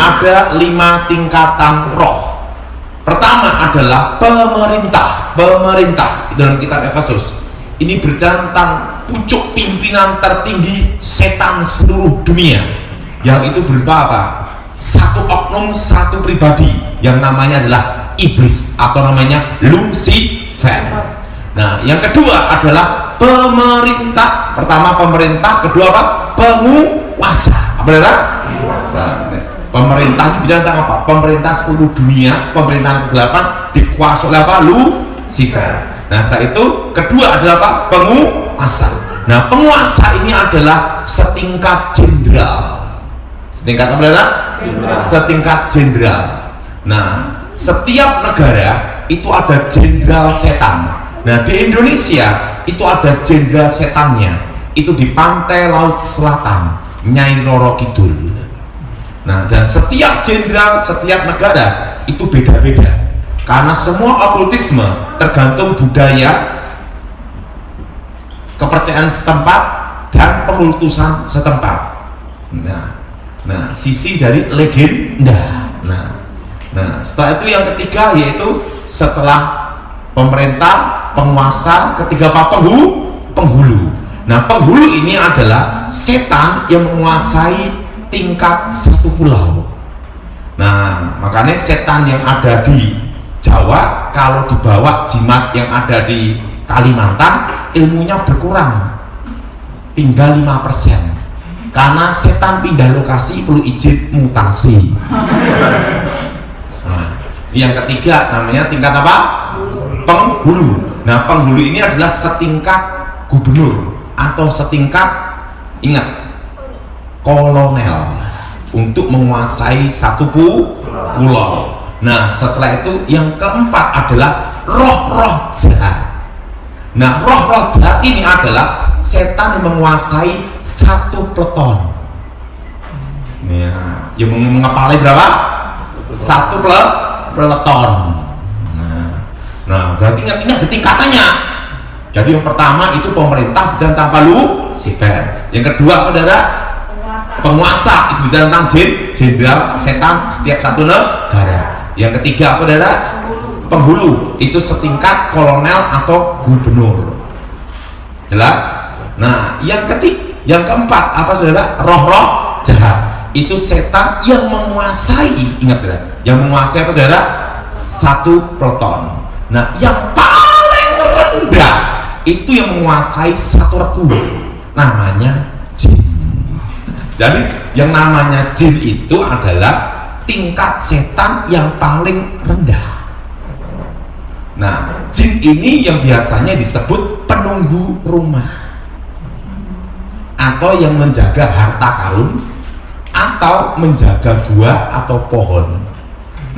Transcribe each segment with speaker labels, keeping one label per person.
Speaker 1: ada 5 tingkatan roh. Pertama adalah pemerintah. Pemerintah dalam kitab Efesus ini berjalan tentang pucuk pimpinan tertinggi setan seluruh dunia, yang itu berupa apa? Satu oknum, satu pribadi yang namanya adalah iblis atau namanya Lucifer. Nah, yang kedua adalah pemerintah. Pertama pemerintah, kedua apa? Penguasa. Apa benar? Pemerintah itu bicara tentang apa? Pemerintah seluruh dunia, pemerintahan ke-8 dikuasai oleh apa? Lucifer. Nah, setelah itu kedua adalah apa? Penguasa. Nah, penguasa ini adalah setingkat jenderal. Setingkat apa? Setingkat jenderal. Nah, setiap negara itu ada jenderal setan. Nah, di Indonesia itu ada jenderal setannya. Itu di pantai Laut Selatan, Nyai Roro Kidul. Nah, dan setiap jenderal, setiap negara itu beda-beda. Karena semua okultisme tergantung budaya, kepercayaan setempat, dan pengultusan setempat. Nah, sisi dari legenda. Nah, setelah itu yang ketiga yaitu setelah pemerintah, penguasa, ketiga apa? Penghulu. Nah, penghulu ini adalah setan yang menguasai tingkat satu pulau. Nah, makanya setan yang ada di Jawa kalau dibawa jimat yang ada di Kalimantan ilmunya berkurang, tinggal 5%, karena setan pindah lokasi perlu izin mutasi. Nah, yang ketiga namanya tingkat apa? Penghulu. Nah, penghulu ini adalah setingkat gubernur atau setingkat, ingat, kolonel untuk menguasai satu pulau. Nah, setelah itu yang keempat adalah roh-roh jahat. Nah, roh-roh jahat ini adalah setan yang menguasai satu peleton. Ya, yang mengepalai berapa? Satu peleton. Nah, berarti ini ada tingkatannya. Jadi yang pertama itu pemerintah jangan tanpa Lucifer. Yang kedua saudara penguasa, itu bisa tentang jenderal setan setiap satu negara. Yang ketiga apa saudara? Penghulu, itu setingkat kolonel atau gubernur. Jelas? Nah, yang keempat apa saudara? Roh-roh jahat, itu setan yang menguasai, ingat ya, yang menguasai apa saudara? Satu peleton. Nah, yang paling rendah itu yang menguasai satu regu, namanya jin. Jadi yang namanya jin itu adalah tingkat setan yang paling rendah. Nah, jin ini yang biasanya disebut penunggu rumah, atau yang menjaga harta karun, atau menjaga gua atau pohon.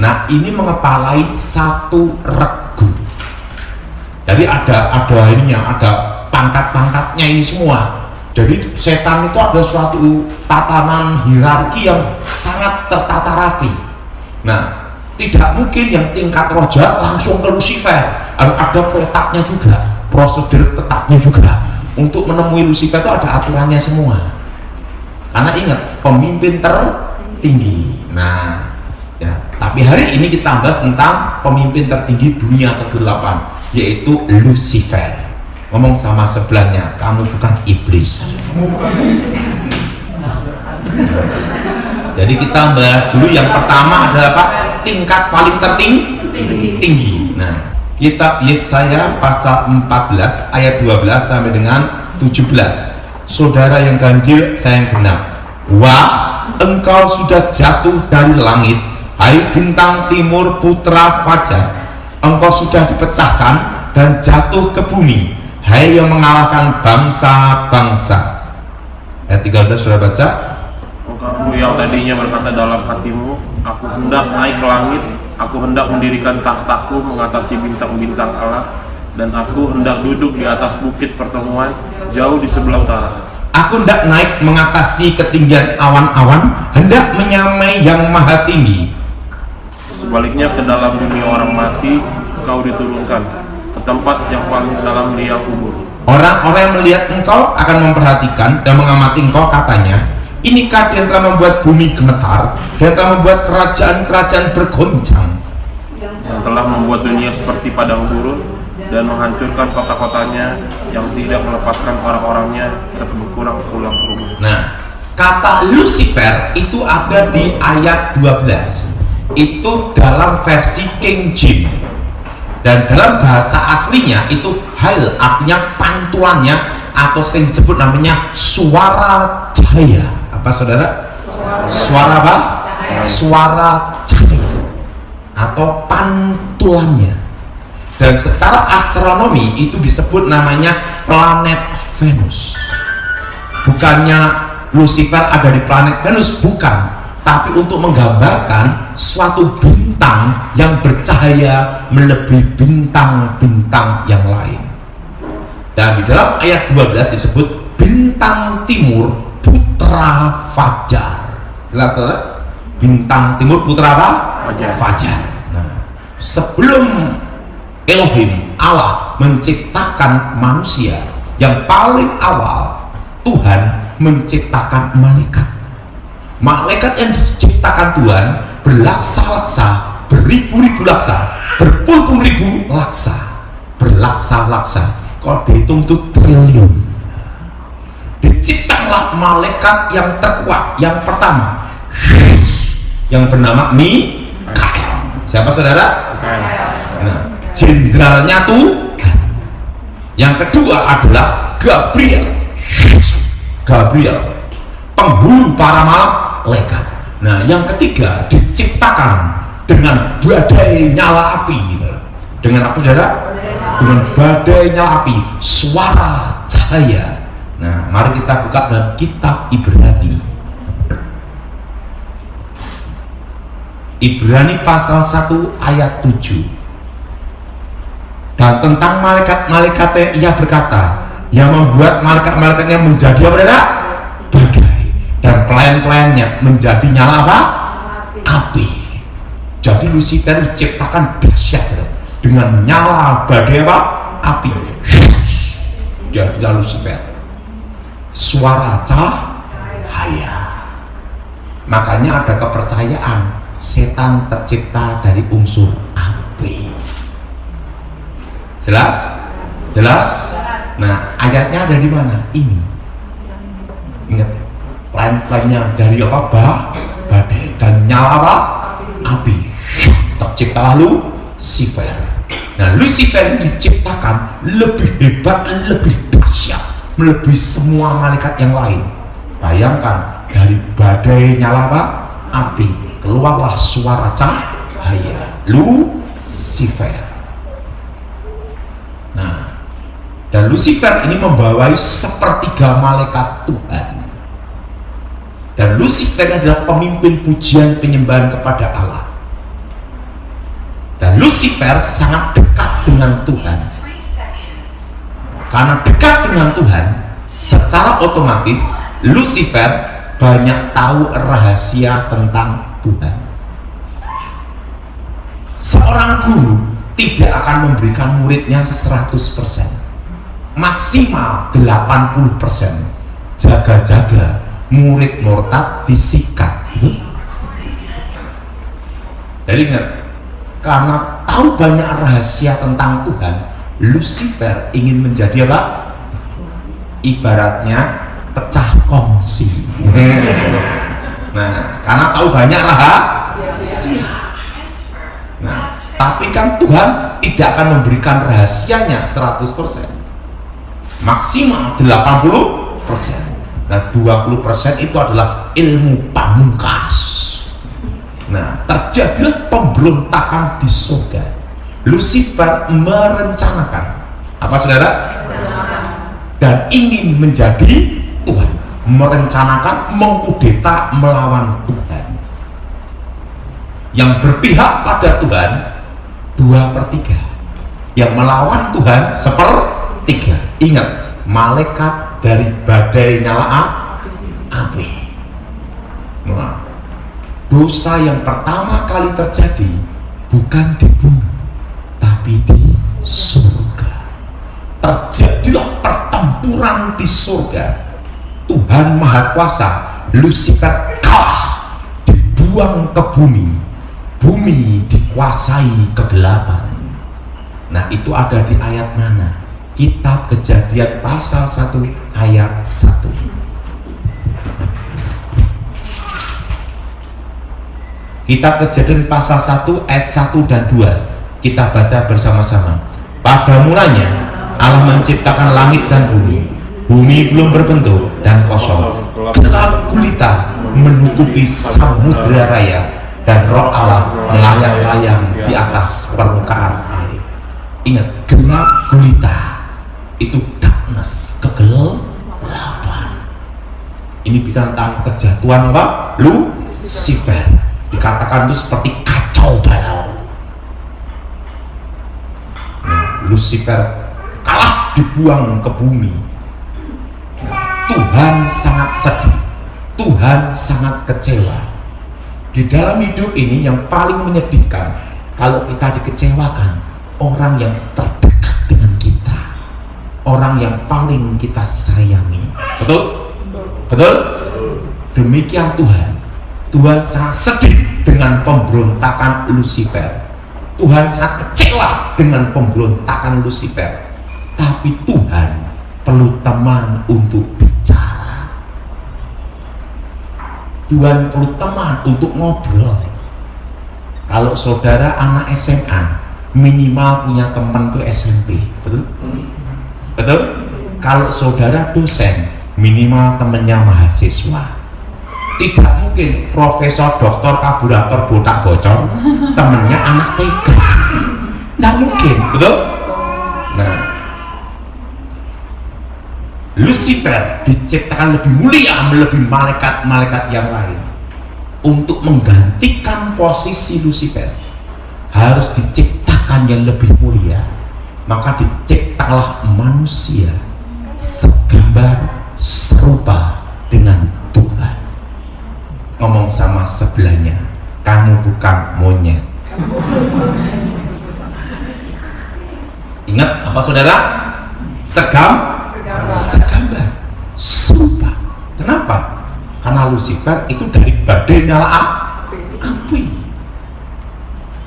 Speaker 1: Nah, ini mengepalai satu regu. Jadi ada ininya, ada pangkat-pangkatnya ini semua. Jadi setan itu ada suatu tatanan hierarki yang sangat tertata rapi. Nah, tidak mungkin yang tingkat roh jahat langsung ke Lucifer. Ada protapnya juga, prosedur tetapnya juga. Untuk menemui Lucifer itu ada aturannya semua. Karena ingat, pemimpin tertinggi. Nah, ya, tapi hari ini kita bahas tentang pemimpin tertinggi dunia ke-8, yaitu Lucifer. Ngomong sama sebelahnya, kamu bukan iblis. Jadi kita bahas dulu yang pertama adalah apa? Tingkat paling tinggi. Nah, kitab Yesaya pasal 14 ayat 12 sampai dengan 17. Saudara yang ganjil, saya yang genap. Wah, engkau sudah jatuh dari langit, hai bintang timur putra fajar. Engkau sudah dipecahkan dan jatuh ke bumi, hai yang mengalahkan bangsa-bangsa. Ayat 13 sudah baca.
Speaker 2: Engkau yang tadinya berkata dalam hatimu, aku hendak naik ke langit, aku hendak mendirikan tahtaku mengatasi bintang-bintang Allah, dan aku hendak duduk di atas bukit pertemuan jauh di sebelah utara.
Speaker 1: Aku hendak naik mengatasi ketinggian awan-awan, hendak menyamai yang maha tinggi.
Speaker 2: Sebaliknya ke dalam dunia orang mati engkau diturunkan, ke tempat yang paling dalam liang kubur.
Speaker 1: Orang-orang yang melihat engkau akan memperhatikan dan mengamati engkau, katanya, Inikah dia telah membuat bumi gemetar dan telah membuat kerajaan-kerajaan bergoncang,
Speaker 2: yang telah membuat dunia seperti padang gurun dan menghancurkan kota-kotanya, yang tidak melepaskan orang-orangnya serta berkurang pulang ke rumah.
Speaker 1: Nah, kata Lucifer itu ada di ayat 12. Itu dalam versi King James. Dan dalam bahasa aslinya itu hal, artinya pantulannya atau sering disebut namanya suara cahaya. Apa saudara? Suara apa? Suara cahaya atau pantulannya. Dan secara astronomi itu disebut namanya planet Venus. Bukannya Lucifer ada di planet Venus, bukan, tapi untuk menggambarkan suatu bintang yang bercahaya melebihi bintang-bintang yang lain. Dan di dalam ayat 12 disebut bintang timur putra fajar. Jelas saudara? Bintang timur putra apa? Fajar. Nah, sebelum Elohim Allah menciptakan manusia, yang paling awal Tuhan menciptakan malaikat. Malaikat yang diciptakan Tuhan berlaksa-laksa, beribu-ribu laksa, berpuluh-ribu laksa, berlaksa-laksa. Kalau dihitung itu triliun. Diciptakanlah malaikat yang terkuat, yang pertama, yang bernama Mikael. Siapa saudara? Nah, jenderalnya Tuhan. Yang kedua adalah Gabriel, penghulu para malaikat. Nah, yang ketiga diciptakan dengan badai nyala api. Dengan apa saudara? Dengan badai nyala api, suara cahaya. Nah, mari kita buka dalam kitab Ibrani. Ibrani pasal 1 ayat 7. Dan tentang malaikat-malaikatnya ia berkata, yang membuat malaikat-malaikatnya menjadi apa saudara? Badai, dan pelayan-pelayannya menjadi nyala apa? Api. Jadi Lucifer diciptakan dahsyat dengan nyala badai apa? Api. Jadilah Lucifer, suara cahaya. Makanya ada kepercayaan setan tercipta dari unsur api. Jelas? Jelas? Nah, ayatnya ada di mana? Ini. Ingat, lain-lainnya dari apa? Badai, dan nyala apa? Api. Tercipta Lucifer. Nah, Lucifer diciptakan lebih hebat, lebih dahsyat, melebihi semua malaikat yang lain. Bayangkan, dari badai nyala apa? Api, keluarlah suara cahaya, Lucifer. Nah, dan Lucifer ini membawai sepertiga malaikat Tuhan. Dan Lucifer adalah pemimpin pujian penyembahan kepada Allah. Dan Lucifer sangat dekat dengan Tuhan. Karena dekat dengan Tuhan, secara otomatis Lucifer banyak tahu rahasia tentang Tuhan. Seorang guru tidak akan memberikan muridnya 100%, maksimal 80%. Jaga-jaga murid murtad disikat. Jadi ingat, karena tahu banyak rahasia tentang Tuhan, Lucifer ingin menjadi apa? Ibaratnya pecah kongsi. Nah, karena tahu banyak rahasia. Nah, tapi kan Tuhan tidak akan memberikan rahasianya 100%, maksimal 80%. Nah, 20% itu adalah ilmu pamungkas. Nah, terjadilah pemberontakan di surga. Lucifer merencanakan apa saudara? Dan ingin menjadi Tuhan, merencanakan mengkudeta melawan Tuhan. Yang berpihak pada Tuhan 2/3, yang melawan Tuhan 1/3. Ingat, malaikat dari badai nyala api. Nah, dosa yang pertama kali terjadi bukan di bumi, tapi di surga. Terjadilah pertempuran di surga. Tuhan Maha Kuasa Lucifer kalah, dibuang ke bumi. Bumi dikuasai kegelapan. Nah, itu ada di ayat mana? Kitab Kejadian pasal 1 ayat 1. Kitab Kejadian pasal 1 ayat 1 dan 2. Kita baca bersama-sama. Pada mulanya Allah menciptakan langit dan bumi. Bumi belum berbentuk dan kosong. Gelap gulita menutupi samudra raya, dan roh Allah melayang-layang di atas permukaan air. Ingat, gelap gulita itu darkness, kegelapan. Ini bisa tentang kejatuhan apa? Lucifer. Dikatakan itu seperti kacau balau. Nah, Lucifer kalah, dibuang ke bumi. Tuhan sangat sedih, Tuhan sangat kecewa. Di dalam hidup ini yang paling menyedihkan, kalau kita dikecewakan orang yang terdekat dengan kita, orang yang paling kita sayangi. Betul? Betul? Demikian Tuhan. Tuhan sangat sedih dengan pemberontakan Lucifer. Tuhan sangat kecewa dengan pemberontakan Lucifer. Tapi Tuhan perlu teman untuk bicara. Tuhan perlu teman untuk ngobrol. Kalau saudara anak SMA, minimal punya teman tuh SMP. Betul? Betul? Kalau saudara dosen, minimal temennya mahasiswa. Tidak mungkin profesor, doktor, kaburator, botak bocor temennya anak TK. Tidak mungkin, betul? Nah, Lucifer diciptakan lebih mulia melebihi malaikat-malaikat yang lain. Untuk menggantikan posisi Lucifer harus diciptakan yang lebih mulia. Maka diciptalah manusia segambar serupa dengan Tuhan. Ngomong sama sebelahnya, kamu bukan monyet. Ingat apa saudara? Segambar serupa. Kenapa? Karena Lucifer itu dari badai nyala api.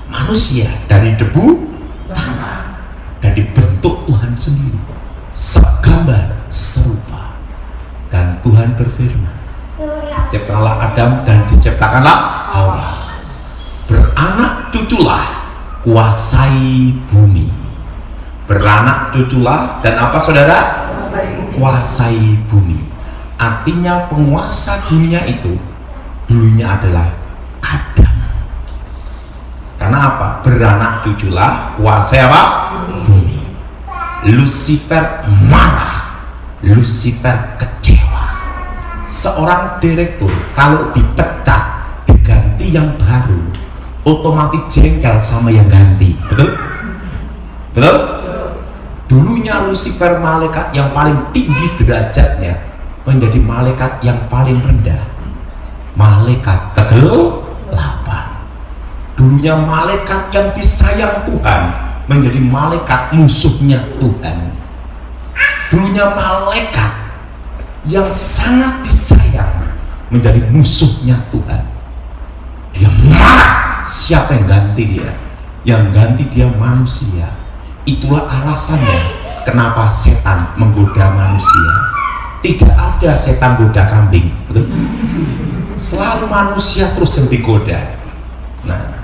Speaker 1: Manusia dari debu tanah, dan dibentuk Tuhan sendiri segambar serupa. Dan Tuhan berfirman, diciptakanlah Adam dan diciptakanlah Hawa. Beranak cuculah, kuasai bumi. Beranak cuculah dan apa saudara? Kuasai bumi. Artinya penguasa dunia itu dulunya adalah Adam. Karena apa? Beranak cuculah, kuasai apa? Bumi. Lucifer marah, Lucifer kecewa. Seorang direktur kalau dipecat diganti yang baru, otomatis jengkel sama yang ganti. Betul? Betul? Dulunya Lucifer malaikat yang paling tinggi derajatnya menjadi malaikat yang paling rendah, malaikat kegelapan. Dulunya malaikat yang disayang Tuhan menjadi malaikat musuhnya Tuhan. Dulunya malaikat yang sangat disayang menjadi musuhnya Tuhan. Dia marah. Siapa yang ganti dia? Yang ganti dia manusia. Itulah alasannya kenapa setan menggoda manusia. Tidak ada setan goda kambing, betul? Selalu manusia terus yang digoda. Nah,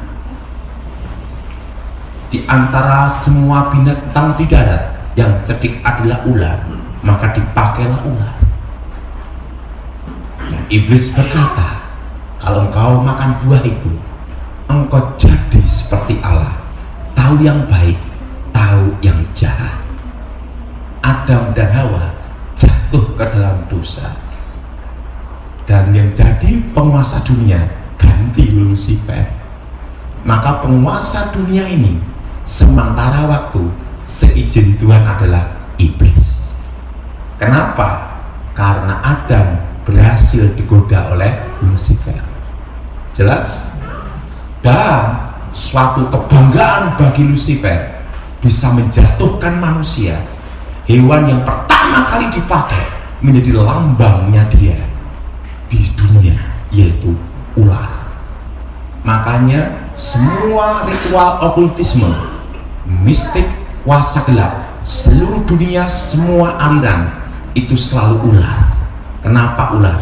Speaker 1: di antara semua binatang di darat yang cerdik adalah ular, maka dipakailah ular. Nah, iblis berkata, kalau engkau makan buah itu, engkau jadi seperti Allah, tahu yang baik, tahu yang jahat. Adam dan Hawa jatuh ke dalam dosa, dan yang jadi penguasa dunia ganti Lucifer. Maka penguasa dunia ini sementara waktu seizin Tuhan adalah iblis. Kenapa? Karena Adam berhasil digoda oleh Lucifer. Jelas? Dan suatu kebanggaan bagi Lucifer bisa menjatuhkan manusia, hewan yang pertama kali dipakai menjadi lambangnya dia. di dunia, yaitu ular. Makanya semua ritual okultisme, mistik, kuasa gelap, seluruh dunia, semua aliran itu selalu ular. Kenapa ular?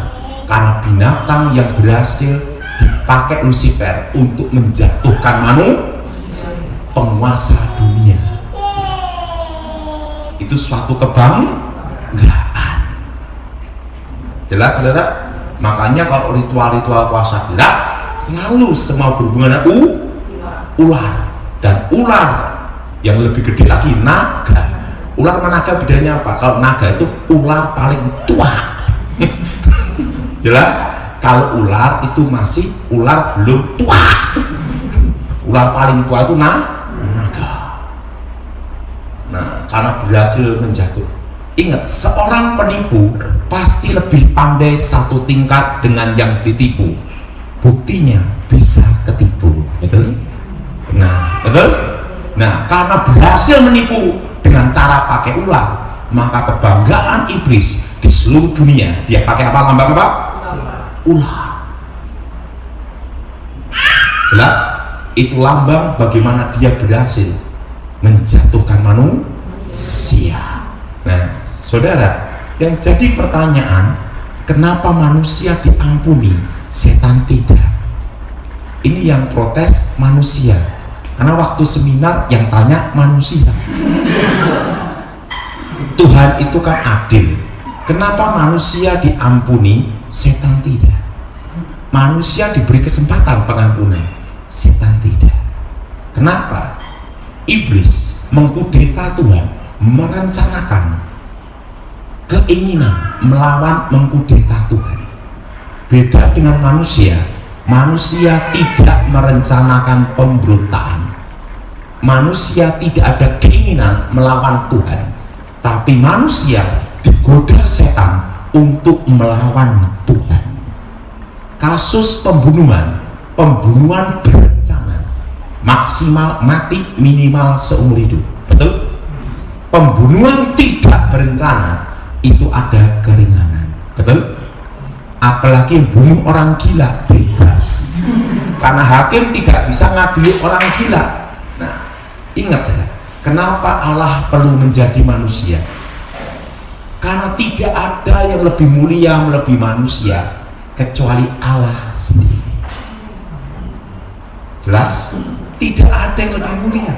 Speaker 1: Karena binatang yang berhasil dipakai Lucifer untuk menjatuhkan manusia, penguasa dunia. Itu suatu kebanggaan. Jelas saudara? Makanya kalau ritual-ritual kuasa gelap selalu semua berhubungan dengan ular. Dan ular yang lebih gede lagi naga. Ular sama naga bedanya apa? Kalau naga itu ular paling tua. Jelas? Kalau ular itu masih ular belum tua. Ular paling tua itu naga. Nah, karena berhasil menjatuh. Ingat, seorang penipu pasti lebih pandai satu tingkat dengan yang ditipu. Buktinya bisa ketipu, betul? Nah, betul? Nah, karena berhasil menipu dengan cara pakai ular, maka kebanggaan iblis di seluruh dunia, dia pakai apa? Lambang apa? Ular. Jelas? Itu lambang bagaimana dia berhasil menjatuhkan manusia. Nah, saudara, yang jadi pertanyaan, kenapa manusia diampuni, setan tidak? Ini yang protes manusia, karena waktu seminar yang tanya manusia. Tuhan itu kan adil. Kenapa manusia diampuni, setan tidak? Manusia diberi kesempatan pengampunan, setan tidak. Kenapa? Iblis mengkudeta Tuhan, merencanakan keinginan melawan mengkudeta Tuhan. Beda dengan manusia. Manusia tidak merencanakan pemberontakan. Manusia tidak ada keinginan melawan Tuhan, tapi manusia digoda setan untuk melawan Tuhan. Kasus pembunuhan berencana, maksimal mati, minimal seumur hidup, betul? Pembunuhan tidak berencana itu ada keringanan, betul? Apalagi bunuh orang gila bebas, karena hakim tidak bisa ngadili orang gila. Nah, ingat ya, kenapa Allah perlu menjadi manusia? Karena tidak ada yang lebih mulia melebihi manusia kecuali Allah sendiri. Jelas? Tidak ada yang lebih mulia.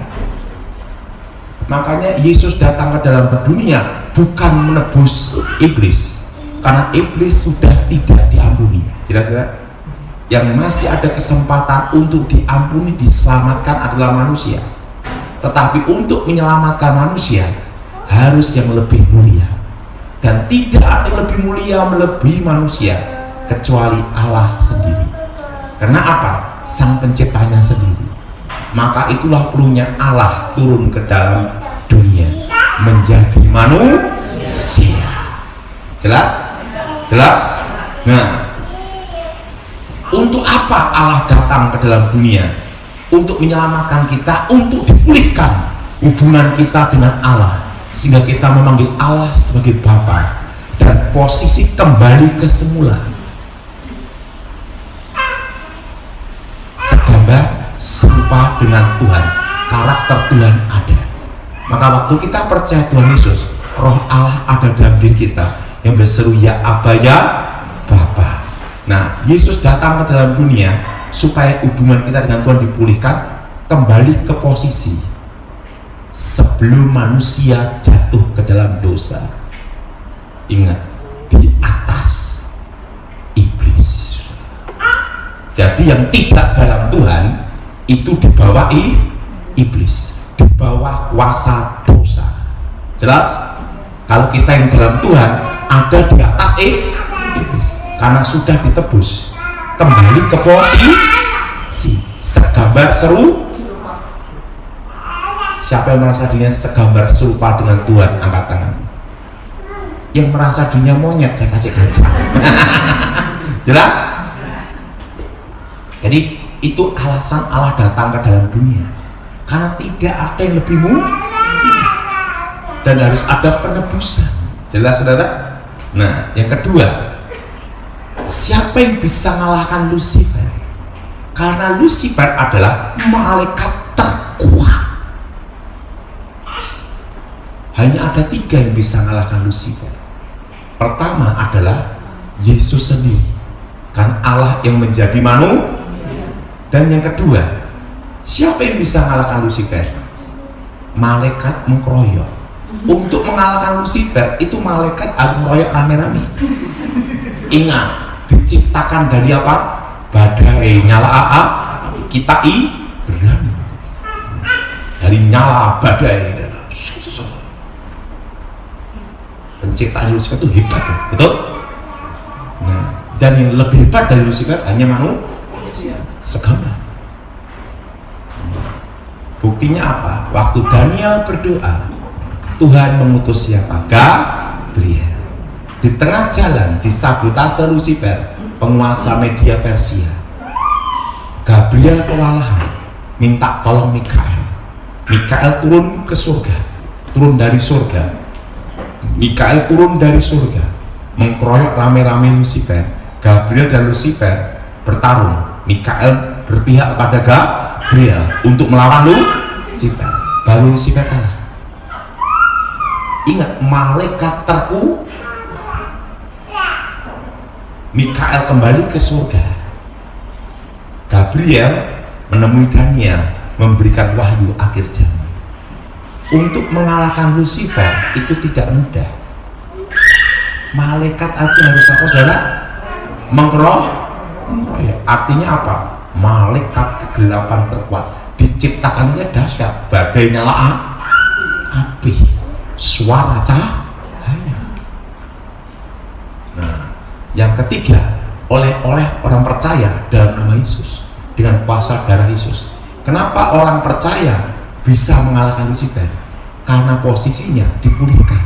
Speaker 1: Makanya Yesus datang ke dalam dunia bukan menebus iblis, karena iblis sudah tidak diampuni. Jelas tidak? Yang masih ada kesempatan untuk diampuni, diselamatkan adalah manusia. Tetapi untuk menyelamatkan manusia harus yang lebih mulia, dan tidak ada yang lebih mulia melebihi manusia kecuali Allah sendiri. Karena apa? Sang penciptanya sendiri. Maka itulah perlunya Allah turun ke dalam dunia menjadi manusia. Jelas? Jelas? Nah, untuk apa Allah datang ke dalam dunia? Untuk menyelamatkan kita, untuk dipulihkan hubungan kita dengan Allah, sehingga kita memanggil Allah sebagai Bapa dan posisi kembali ke semula. Segambar serupa dengan Tuhan, karakter Tuhan ada. Maka waktu kita percaya Tuhan Yesus, Roh Allah ada dalam diri kita yang berseru ya Aba, ya Bapa. Nah, Yesus datang ke dalam dunia supaya hubungan kita dengan Tuhan dipulihkan, kembali ke posisi sebelum manusia jatuh ke dalam dosa. Ingat, di atas iblis. Jadi yang tidak dalam Tuhan itu di bawah iblis, di bawah kuasa dosa. Jelas? Kalau kita yang dalam Tuhan ada di atas iblis, karena sudah ditebus, kembali ke posisi segambar seru. Siapa yang merasa dirinya segambar serupa dengan Tuhan, angkat tangan. Yang merasa dirinya monyet, saya kasih kaca. Jelas? Jadi itu alasan Allah datang ke dalam dunia, karena tidak ada yang lebih mulia dan harus ada penebusan. Jelas saudara? Nah, yang kedua, siapa yang bisa mengalahkan Lucifer? Karena Lucifer adalah malaikat terkuat. Hanya ada 3 yang bisa mengalahkan Lucifer. Pertama adalah Yesus sendiri, kan Allah yang menjadi manusia. Dan yang kedua, siapa yang bisa mengalahkan Lucifer? Malaikat mengkeroyok. Untuk mengalahkan Lucifer itu malaikat harus mengeroyok rame-rame. Ingat, diciptakan dari apa? Badai, nyala api. Kita berani dari nyala badai. Penciptaan Lucifer itu hebat, betul? Nah, dan yang lebih hebat dari Lucifer hanya manusia, segala. Buktinya apa? Waktu Daniel berdoa, Tuhan mengutus siapa? Gabriel. Di tengah jalan disabotase Lucifer, penguasa media Persia. Gabriel kewalahan, minta tolong Mikael. Mikael turun ke surga, turun dari surga. Mikael turun dari surga, mengkeroyok rame-rame Lucifer. Gabriel dan Lucifer bertarung. Mikael berpihak pada Gabriel untuk melawan Lucifer. Baru Lucifer kalah. Ingat, malaikat terkuat. Mikael kembali ke surga. Gabriel menemui Daniel, memberikan wahyu akhir zaman. Untuk mengalahkan Lucifer itu tidak mudah. Malaikat aja harus apa, saudara? Mengkeroyok. Artinya apa? Malaikat kegelapan terkuat. Diciptakannya dahsyat, badai nyala api, suara cahaya. Nah, yang ketiga, oleh orang percaya dalam nama Yesus, dengan kuasa darah Yesus. Kenapa orang percaya bisa mengalahkan Lucifer? Karena posisinya dipulihkan.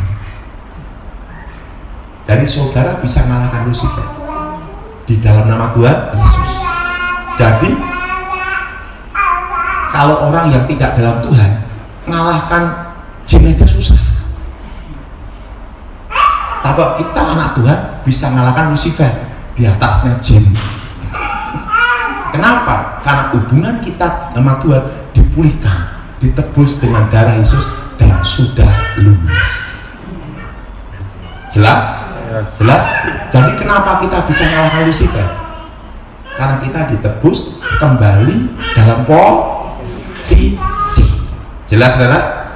Speaker 1: Dari saudara bisa mengalahkan Lucifer di dalam nama Tuhan Yesus. Jadi kalau orang yang tidak dalam Tuhan mengalahkan jin aja susah. Tapi kita anak Tuhan bisa mengalahkan Lucifer di atasnya jin. Kenapa? Karena hubungan kita sama Tuhan dipulihkan, ditebus dengan darah Yesus, dan sudah lunas. Jelas? Jelas? Jadi kenapa kita bisa mengalahkan Lucifer? Karena kita ditebus kembali dalam posisi. Jelas, saudara?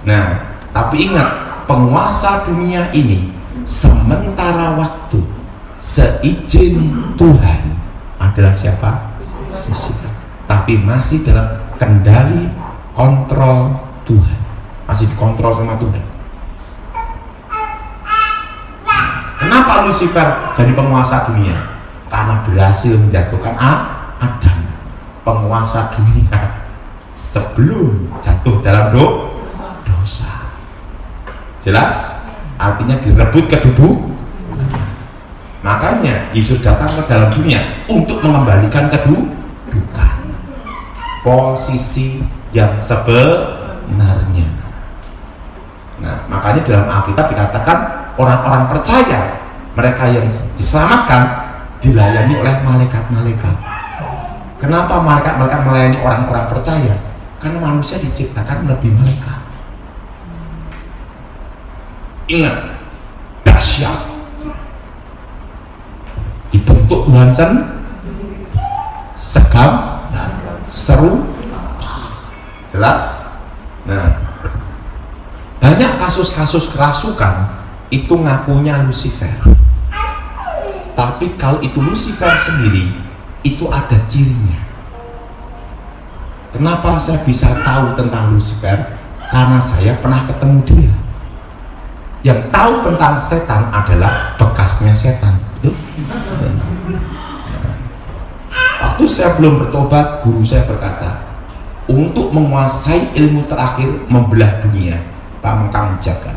Speaker 1: Nah, tapi ingat, penguasa dunia ini sementara waktu seizin Tuhan adalah siapa? Lucifer. Tapi masih dalam kendali kontrol Tuhan, masih dikontrol sama Tuhan. Kenapa Lucifer jadi penguasa dunia? Karena berhasil menjatuhkan Adam, penguasa dunia, sebelum jatuh dalam dosa. Jelas? Artinya direbut kedudukan. Makanya Yesus datang ke dalam dunia untuk mengembalikan kedudukan, posisi yang sebenarnya. Nah, makanya dalam Alkitab dikatakan orang-orang percaya, mereka yang diselamatkan dilayani oleh malaikat-malaikat. Kenapa malaikat-malaikat melayani orang-orang percaya? Karena manusia diciptakan lebih malaikat. Ingat, dahsyat, dibentuk Tuhan segam, seru, jelas. Nah, banyak kasus-kasus kerasukan itu ngakunya Lucifer. Tapi kalau itu Lucifer sendiri, itu ada cirinya. Kenapa saya bisa tahu tentang Lucifer? Karena saya pernah ketemu dia. Yang tahu tentang setan adalah bekasnya setan. Betul? Waktu saya belum bertobat, guru saya berkata, untuk menguasai ilmu terakhir membelah dunia, Pak Mengkang jaga,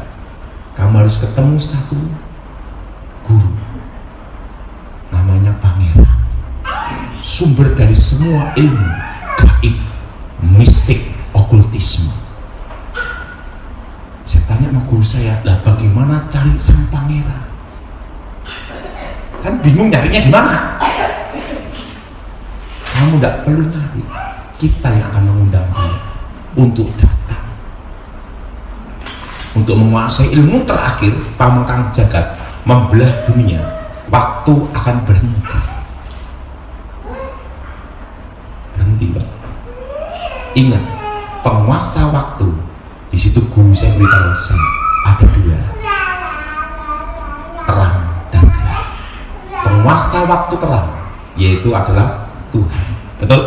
Speaker 1: kamu harus ketemu satu guru, namanya Pangeran, sumber dari semua ilmu gaib, mistik, okultisme. Saya tanya sama guru saya, lah bagaimana cari sang pangeran? Kan bingung nyarinya di mana? Kamu tidak perlu nyari, kita yang akan mengundang dia untuk datang, untuk menguasai ilmu terakhir pamengkang jagat, membelah dunia. Waktu akan berhenti, Pak. Ingat, penguasa waktu. Di situ guru saya beritahu saya ada dua, terang dan gelap. Penguasa waktu terang yaitu adalah Tuhan, betul?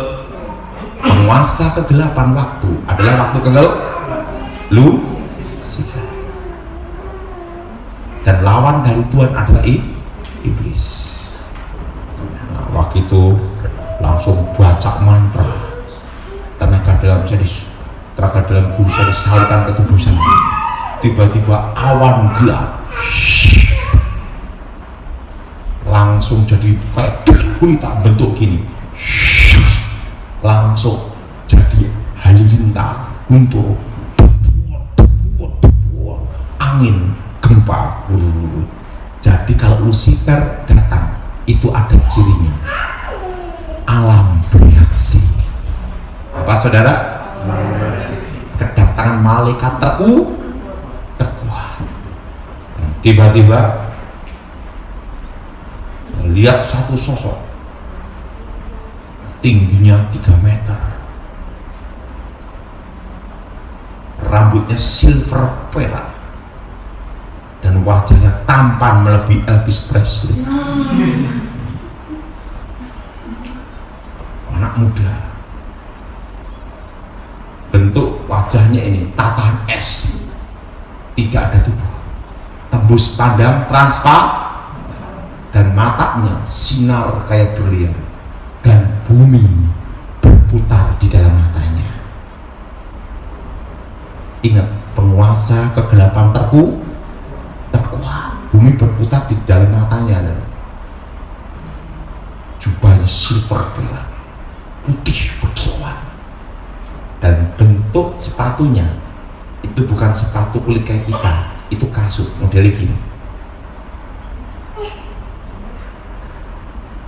Speaker 1: Penguasa kegelapan waktu adalah waktu kegelap, Lucifer. Dan lawan dari Tuhan adalah iblis. Nah, waktu itu langsung baca mantra, tenaga dalam guru saya disalurkan ke tubuh saya. Tiba-tiba awan gelap langsung jadi kayak gulita bentuk gini, langsung jadi halilintar, guntur, angin, gempa. Jadi kalau Lucifer datang itu ada cirinya, alam bereaksi. Apa saudara? Kedatangan malaikat terkuat. Tiba-tiba lihat satu sosok tingginya 3 meter, rambutnya silver perak, dan wajahnya tampan melebihi Elvis Presley. Anak muda, bentuk wajahnya ini tatahan es, tidak ada tubuh, tembus pandang transparan, dan matanya sinar kayak berlian, dan bumi berputar di dalam matanya. Ingat, penguasa kegelapan terkuat, bumi berputar di dalam matanya. Jubahnya silver perak, putih berkilau, dan bentuk sepatunya itu bukan sepatu kulit kayak kita, itu kasut model gini.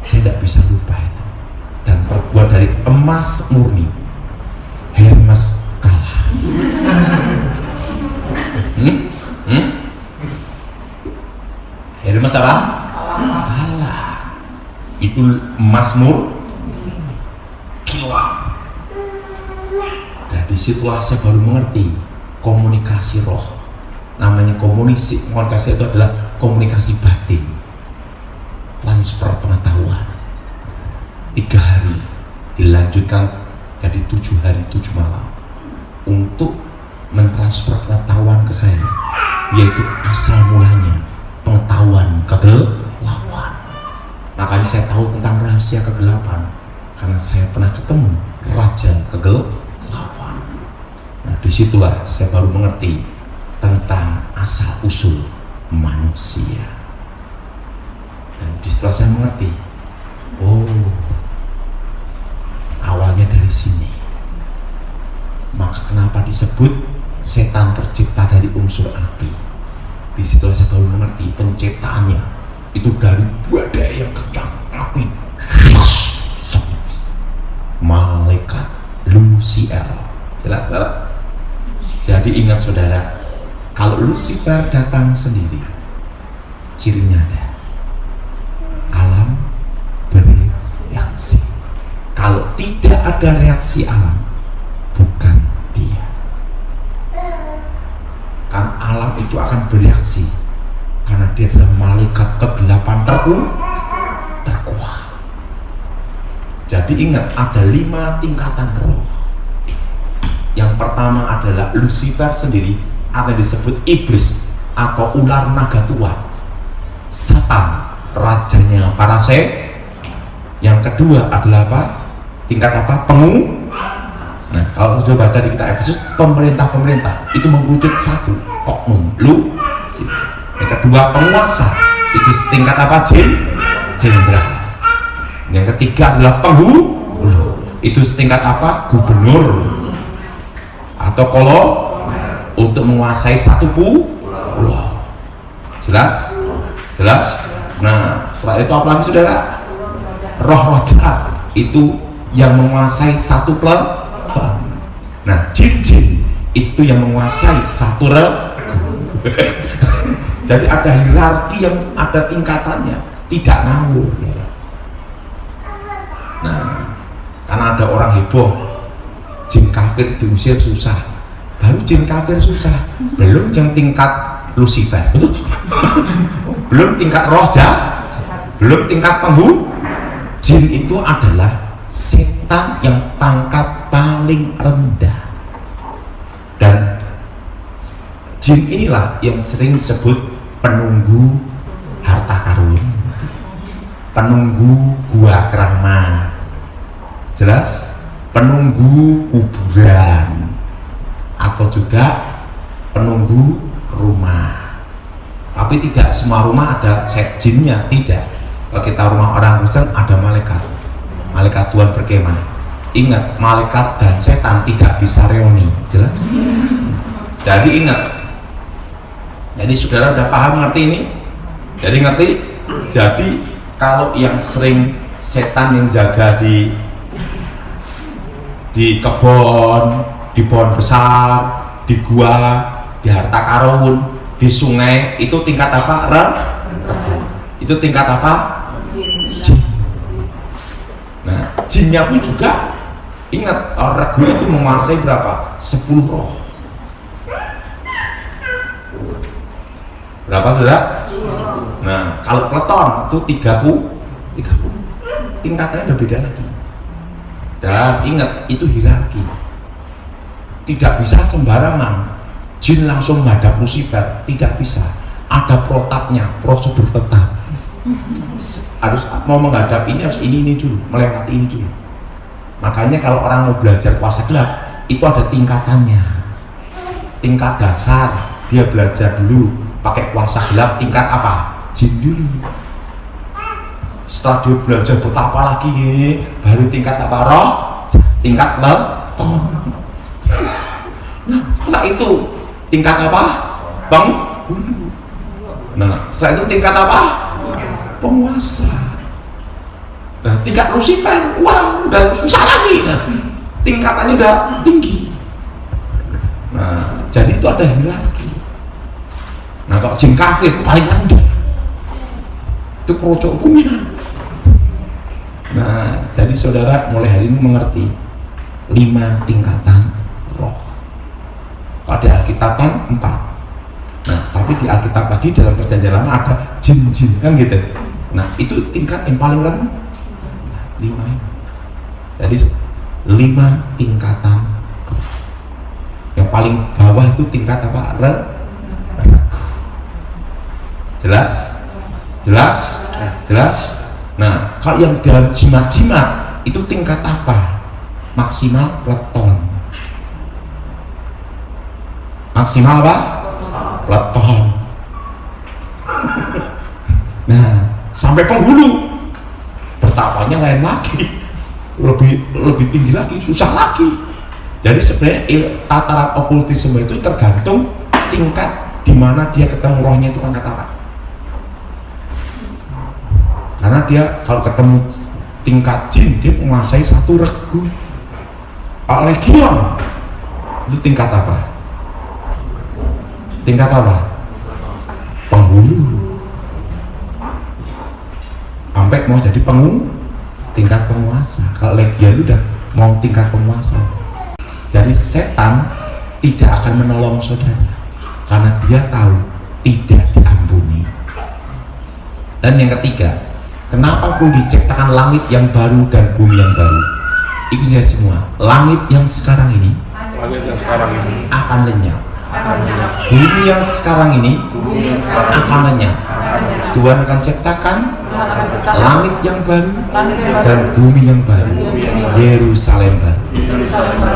Speaker 1: Saya tidak bisa lupa itu, dan terbuat dari emas murni. Hermes kalah. Hermes apa? Kalah. Itu emas kiloan. Dan disitulah saya baru mengerti komunikasi roh. Namanya komunikasi itu adalah komunikasi batin, transfer pengetahuan. 3 hari dilanjutkan jadi 7 hari 7 malam untuk mentransfer pengetahuan ke saya, yaitu asal mulanya pengetahuan kegelapan. Makanya saya tahu tentang rahasia kegelapan karena saya pernah ketemu raja kegelapan. Nah, disitulah saya baru mengerti tentang asal usul manusia. Dan disitulah saya mengerti, oh, awalnya dari sini. Maka kenapa disebut setan tercipta dari unsur api? Disitulah saya baru mengerti penciptaannya itu dari badai yang kencang, api. Malaikat Lucifer. Jelas, saudara? Jadi ingat saudara, kalau Lucifer datang sendiri, cirinya ada alam bereaksi. Kalau tidak ada reaksi alam, bukan dia. Kan alam itu akan bereaksi karena dia adalah malaikat kegelapan terkuat. Jadi ingat, ada 5 tingkatan roh. Yang pertama adalah Lucifer sendiri, atau disebut iblis atau ular naga tua, Satan, rajanya para Yang kedua adalah apa? Tingkat apa? Nah, kalau sudah baca di kitab Efesus, pemerintah itu mengerucut satu, oknum, Yang kedua penguasa, itu tingkat apa? Jenderal. Yang ketiga adalah penghulu, itu setingkat apa? Gubernur atau untuk menguasai satu pulau. Jelas? Nah, Setelah itu apa lagi saudara? Roh-roh jahat itu yang menguasai satu peleton. Nah, jin-jin itu yang menguasai satu regu. Jadi ada hierarki yang ada tingkatannya, tidak ngawur. Nah, karena ada orang heboh, jin kafir diusir susah. Baru jin kafir susah, belum yang tingkat Lucifer, betul? Belum tingkat roh jahat, belum tingkat penghulu. Jin itu adalah setan yang pangkat paling rendah, dan jin inilah yang sering disebut penunggu harta karun, penunggu gua keramat, jelas, penunggu kuburan, atau juga penunggu rumah. Tapi tidak semua rumah ada set jinnya, tidak. Kalau kita rumah orang Kristen ada malaikat Tuhan berkemah. Ingat, malaikat dan setan tidak bisa reuni, jelas. Jadi ingat, jadi saudara udah paham, ngerti ini? Jadi ngerti? Jadi kalau yang sering setan yang jaga di kebun, di pohon besar, di gua, di harta karun, di sungai, itu tingkat apa? Itu tingkat apa? Jin. Nah, jinnya pun juga ingat, regu itu menguasai berapa? 10 roh. Berapa sudah? Nah, kalau peleton itu 30 tingkatannya udah beda lagi. Dan ingat, itu hierarki, tidak bisa sembarangan jin langsung menghadap Lucifer, tidak bisa, ada protapnya, prosedur tetap. Harus mau menghadap ini, harus ini dulu, melewati ini dulu. Makanya kalau orang mau belajar kuasa gelap, itu ada tingkatannya. Tingkat dasar dia belajar dulu pakai kuasa gelap, tingkat apa? Jin dulu. Setelah dia belajar betapa lagi ini, baru tingkat apa? Roh, tingkat peleton. Nah, setelah itu tingkat apa? Penghulu. Nah, setelah itu tingkat apa? Penguasa. Nah, tingkat Lucifer, wow, udah susah lagi. Nah, tingkatannya udah tinggi. Nah, jadi itu ada hierarki. Nah, kalau jin kafir paling rendah, itu kerocok punya. Nah, jadi saudara mulai hari ini mengerti 5 tingkatan roh. Kalau di Alkitab kan 4. Nah, tapi di Alkitab lagi dalam perjanjian lama ada jin-jin, kan gitu. Nah, itu tingkat yang paling rendah 5 ini. Jadi 5 tingkatan. Yang paling bawah itu tingkat apa? Regu. Jelas? Jelas? Jelas? Nah, kalau yang dalam jimat-jimat itu tingkat apa? Maksimal peleton. Maksimal apa? Peleton. Nah, sampai penghulu bertapanya lain lagi, lebih tinggi lagi, susah lagi. Jadi sebenarnya tataran okultisme itu tergantung tingkat di mana dia ketemu rohnya itu pangkat apa. Karena dia kalau ketemu tingkat jin, dia menguasai satu regu. Legion itu tingkat apa? Tingkat apa? Penghulu. Sampai mau jadi tingkat penguasa. Kalau legion udah mau tingkat penguasa. Jadi setan tidak akan menolong saudara karena dia tahu tidak diampuni. Dan yang ketiga, kenapa perlu diciptakan langit yang baru dan bumi yang baru? Ikuti saya semua. Langit yang sekarang ini akan lenyap. Bumi yang sekarang ini akan lenyap. Tuhan akan ciptakan langit yang baru dan bumi yang baru, Yerusalem baru.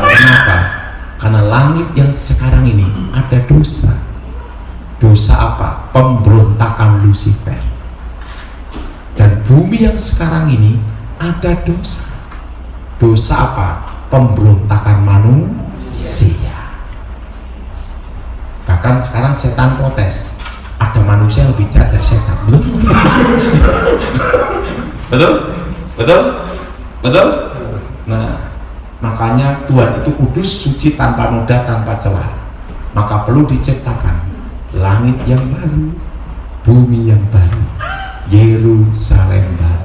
Speaker 1: Kenapa? Karena langit yang sekarang ini ada dosa. Dosa apa? Pemberontakan Lucifer. Dan bumi yang sekarang ini ada dosa. Dosa apa? Pemberontakan manusia. Bahkan sekarang setan protes, ada manusia yang lebih jahat dari setan, betul? betul? Betul? Betul? Nah, makanya Tuhan itu kudus, suci, tanpa noda, tanpa celah. Maka perlu diciptakan langit yang baru, bumi yang baru.